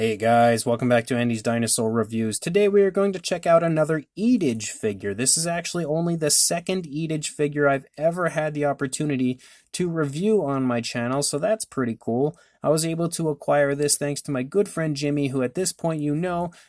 Hey guys, welcome back to Andy's Dinosaur Reviews. Today we are going to check out another Edage figure. This is actually only the second Edage figure I've ever had the opportunity to review on my channel, so that's pretty cool. I was able to acquire this thanks to my good friend Jimmy, who at this point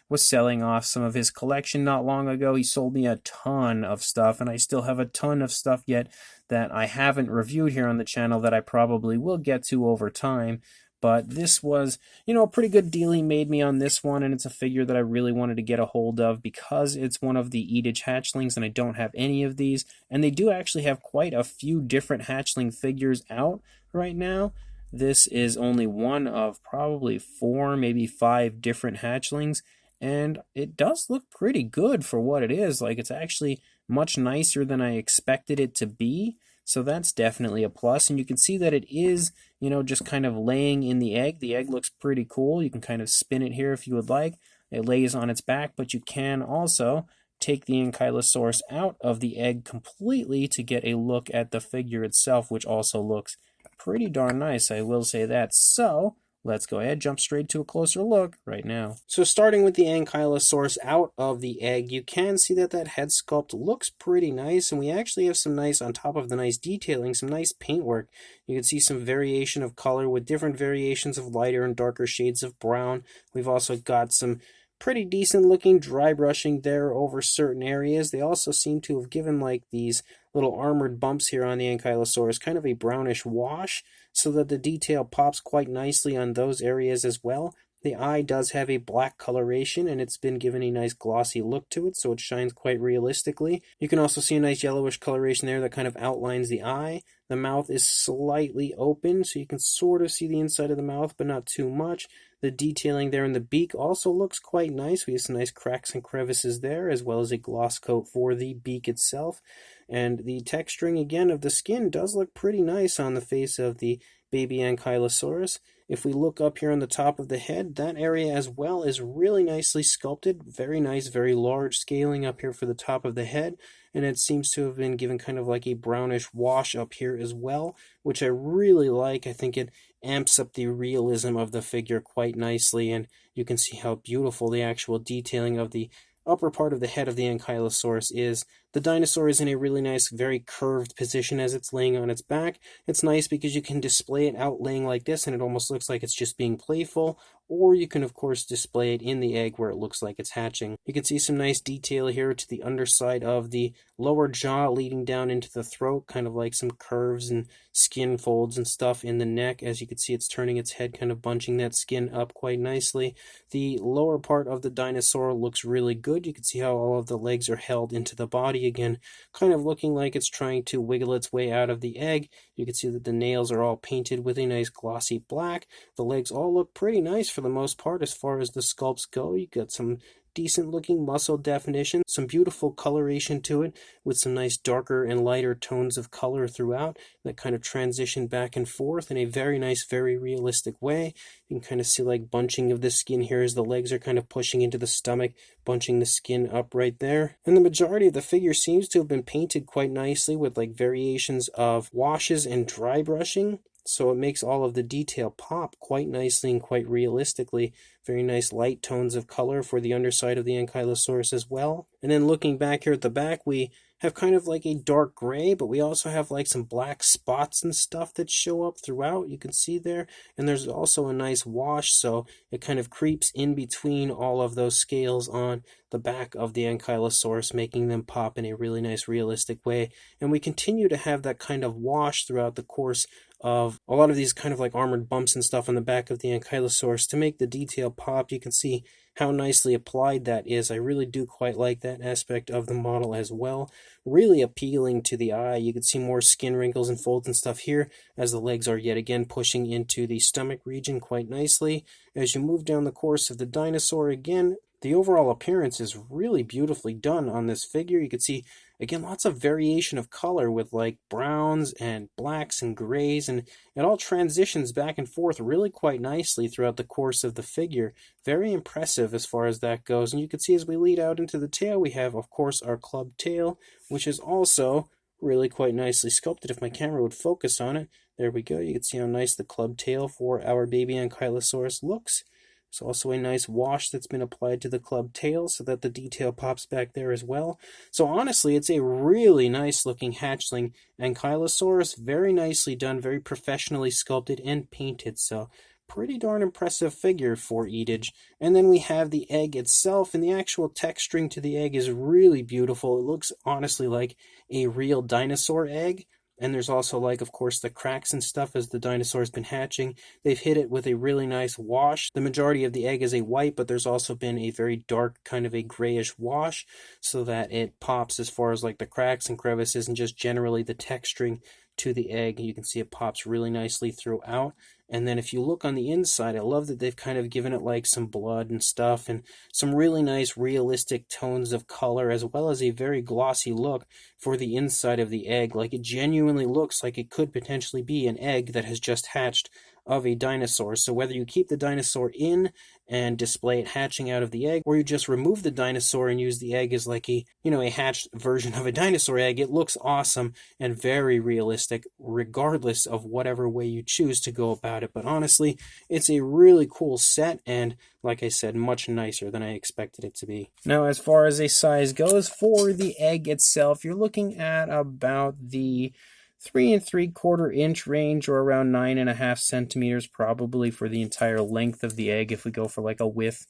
was selling off some of his collection not long ago. He sold me a ton of stuff, and I still have a ton of stuff yet that I haven't reviewed here on the channel that I probably will get to over time. But this was, a pretty good deal he made me on this one, and it's a figure that I really wanted to get a hold of because it's one of the Edage hatchlings, and I don't have any of these. And they do actually have quite a few different hatchling figures out right now. This is only one of probably 4, maybe 5 different hatchlings, and it does look pretty good for what it is. Like, it's actually much nicer than I expected it to be. So that's definitely a plus, and you can see that it is, just kind of laying in the egg. The egg looks pretty cool. You can kind of spin it here if you would like. It lays on its back, but you can also take the Ankylosaurus out of the egg completely to get a look at the figure itself, which also looks pretty darn nice, I will say that. So let's go ahead, jump straight to a closer look right now. So starting with the Ankylosaurus out of the egg, you can see that head sculpt looks pretty nice, and we actually have some nice, on top of the nice detailing, some nice paintwork. You can see some variation of color with different variations of lighter and darker shades of brown. We've also got some pretty decent looking dry brushing there over certain areas. They also seem to have given like these little armored bumps here on the Ankylosaurus, kind of a brownish wash, so that the detail pops quite nicely on those areas as well. The eye does have a black coloration, and it's been given a nice glossy look to it, so it shines quite realistically. You can also see a nice yellowish coloration there that kind of outlines the eye. The mouth is slightly open, so you can sort of see the inside of the mouth, but not too much. The detailing there in the beak also looks quite nice. We have some nice cracks and crevices there, as well as a gloss coat for the beak itself. And the texturing, again, of the skin does look pretty nice on the face of the baby Ankylosaurus. If we look up here on the top of the head, that area as well is really nicely sculpted. Very nice, very large scaling up here for the top of the head. And it seems to have been given kind of like a brownish wash up here as well, which I really like. I think it amps up the realism of the figure quite nicely, and you can see how beautiful the actual detailing of the upper part of the head of the Ankylosaurus is. The dinosaur is in a really nice, very curved position as it's laying on its back. It's nice because you can display it out laying like this, and it almost looks like it's just being playful, or you can of course display it in the egg where it looks like it's hatching. You can see some nice detail here to the underside of the lower jaw leading down into the throat, kind of like some curves and skin folds and stuff in the neck. As you can see, it's turning its head, kind of bunching that skin up quite nicely. The lower part of the dinosaur looks really good. You can see how all of the legs are held into the body again, kind of looking like it's trying to wiggle its way out of the egg. You can see that the nails are all painted with a nice glossy black. The legs all look pretty nice for the most part as far as the sculpts go. You got some decent looking muscle definition, some beautiful coloration to it with some nice darker and lighter tones of color throughout that kind of transition back and forth in a very nice, very realistic way. You can kind of see like bunching of the skin here as the legs are kind of pushing into the stomach, bunching the skin up right there. And the majority of the figure seems to have been painted quite nicely with like variations of washes and dry brushing. So it makes all of the detail pop quite nicely and quite realistically. Very nice light tones of color for the underside of the Ankylosaurus as well. And then looking back here at the back, we have kind of like a dark gray, but we also have like some black spots and stuff that show up throughout. You can see there. And there's also a nice wash, so it kind of creeps in between all of those scales on the back of the Ankylosaurus, making them pop in a really nice realistic way. And we continue to have that kind of wash throughout the course of a lot of these kind of like armored bumps and stuff on the back of the Ankylosaurus to make the detail pop. You can see how nicely applied that is. I really do quite like that aspect of the model as well. Really appealing to the eye. You can see more skin wrinkles and folds and stuff here as the legs are yet again pushing into the stomach region quite nicely. As you move down the course of the dinosaur again, the overall appearance is really beautifully done on this figure. You can see, again, lots of variation of color with like browns and blacks and grays, and it all transitions back and forth really quite nicely throughout the course of the figure. Very impressive as far as that goes. And you can see as we lead out into the tail, we have, of course, our club tail, which is also really quite nicely sculpted. If my camera would focus on it, there we go. You can see how nice the club tail for our baby Ankylosaurus looks. There's also a nice wash that's been applied to the club tail so that the detail pops back there as well. So honestly, it's a really nice looking hatchling Ankylosaurus, very nicely done, very professionally sculpted and painted. So pretty darn impressive figure for Edage. And then we have the egg itself, and the actual texturing to the egg is really beautiful. It looks honestly like a real dinosaur egg. And there's also, like, of course, the cracks and stuff as the dinosaur's been hatching. They've hit it with a really nice wash. The majority of the egg is a white, but there's also been a very dark, kind of a grayish wash, so that it pops as far as, like, the cracks and crevices and just generally the texturing to the egg. You can see it pops really nicely throughout. And then if you look on the inside, I love that they've kind of given it like some blood and stuff and some really nice realistic tones of color, as well as a very glossy look for the inside of the egg. Like, it genuinely looks like it could potentially be an egg that has just hatched of a dinosaur. So whether you keep the dinosaur in and display it hatching out of the egg, or you just remove the dinosaur and use the egg as like a, a hatched version of a dinosaur egg, it looks awesome and very realistic regardless of whatever way you choose to go about it. But honestly, it's a really cool set, and like I said, much nicer than I expected it to be. Now, as far as a size goes for the egg itself, you're looking at about the 3 3/4 inch range, or around 9.5 centimeters probably for the entire length of the egg. If we go for like a width,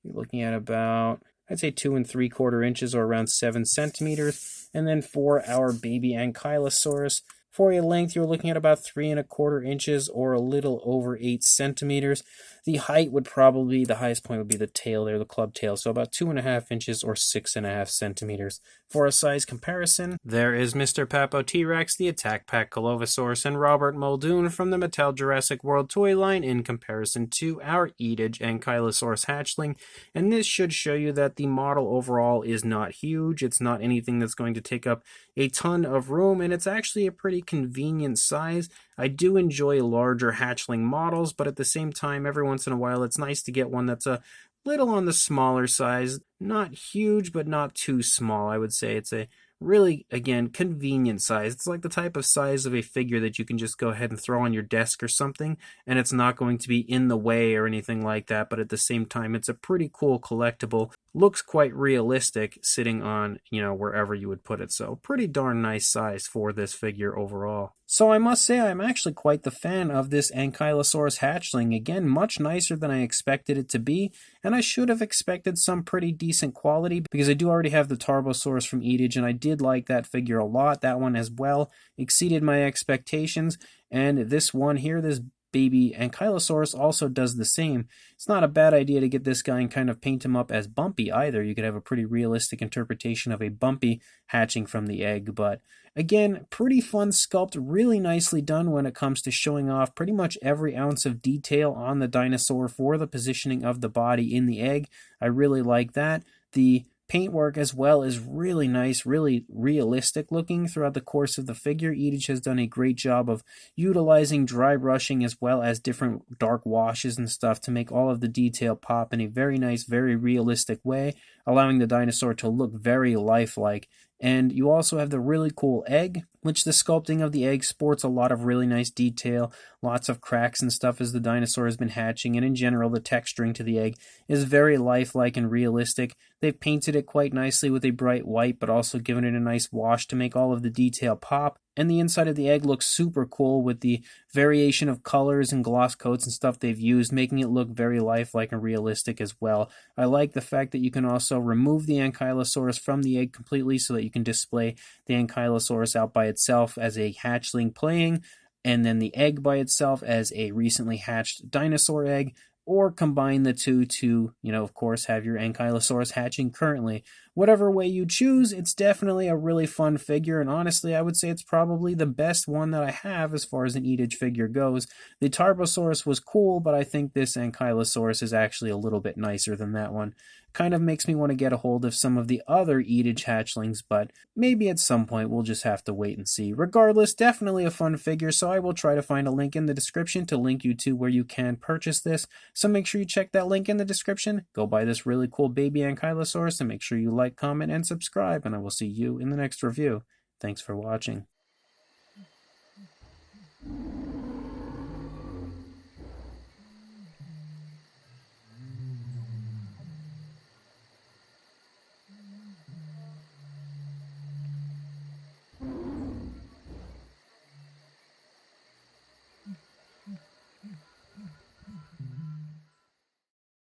you're looking at about, I'd say 2 3/4 inches, or around 7 centimeters. And then for our baby Ankylosaurus, for a length, you're looking at about 3 1/4 inches, or a little over 8 centimeters. The height would probably, the highest point would be the tail there, the club tail, so about 2.5 inches or 6.5 centimeters. For a size comparison, there is Mr. Papo T-Rex, the Attack Pack Colovosaurus, and Robert Muldoon from the Mattel Jurassic World toy line in comparison to our Edage Ankylosaurus hatchling. And this should show you that the model overall is not huge. It's not anything that's going to take up a ton of room, and it's actually a pretty convenient size. I do enjoy larger hatchling models, but at the same time, every once in a while, it's nice to get one that's a little on the smaller size. Not huge, but not too small. I would say it's a really, again, convenient size. It's like the type of size of a figure that you can just go ahead and throw on your desk or something, and it's not going to be in the way or anything like that, but at the same time, it's a pretty cool collectible. Looks quite realistic sitting on, wherever you would put it. So pretty darn nice size for this figure overall. So I must say I'm actually quite the fan of this Ankylosaurus hatchling. Again, much nicer than I expected it to be, and I should have expected some pretty decent quality because I do already have the Tarbosaurus from Edage, and I did like that figure a lot. That one as well exceeded my expectations, and this one here, this baby Ankylosaurus, also does the same. It's not a bad idea to get this guy and kind of paint him up as Bumpy either. You could have a pretty realistic interpretation of a Bumpy hatching from the egg, but again, pretty fun sculpt, really nicely done when it comes to showing off pretty much every ounce of detail on the dinosaur for the positioning of the body in the egg. I really like that. The paintwork as well is really nice, really realistic looking throughout the course of the figure. Edage has done a great job of utilizing dry brushing as well as different dark washes and stuff to make all of the detail pop in a very nice, very realistic way, allowing the dinosaur to look very lifelike. And you also have the really cool egg, which the sculpting of the egg sports a lot of really nice detail, lots of cracks and stuff as the dinosaur has been hatching, and in general the texturing to the egg is very lifelike and realistic. They've painted it quite nicely with a bright white, but also given it a nice wash to make all of the detail pop. And the inside of the egg looks super cool with the variation of colors and gloss coats and stuff they've used, making it look very lifelike and realistic as well. I like the fact that you can also remove the Ankylosaurus from the egg completely so that you can display the Ankylosaurus out by itself as a hatchling playing, and then the egg by itself as a recently hatched dinosaur egg, or combine the two to, of course, have your Ankylosaurus hatching currently. Whatever way you choose, it's definitely a really fun figure, and honestly, I would say it's probably the best one that I have as far as an Edage figure goes. The Tarbosaurus was cool, but I think this Ankylosaurus is actually a little bit nicer than that one. Kind of makes me want to get a hold of some of the other Edage hatchlings, but maybe at some point we'll just have to wait and see. Regardless, definitely a fun figure, so I will try to find a link in the description to link you to where you can purchase this. So make sure you check that link in the description, go buy this really cool baby Ankylosaurus, and make sure you like, comment, and subscribe, and I will see you in the next review. Thanks for watching.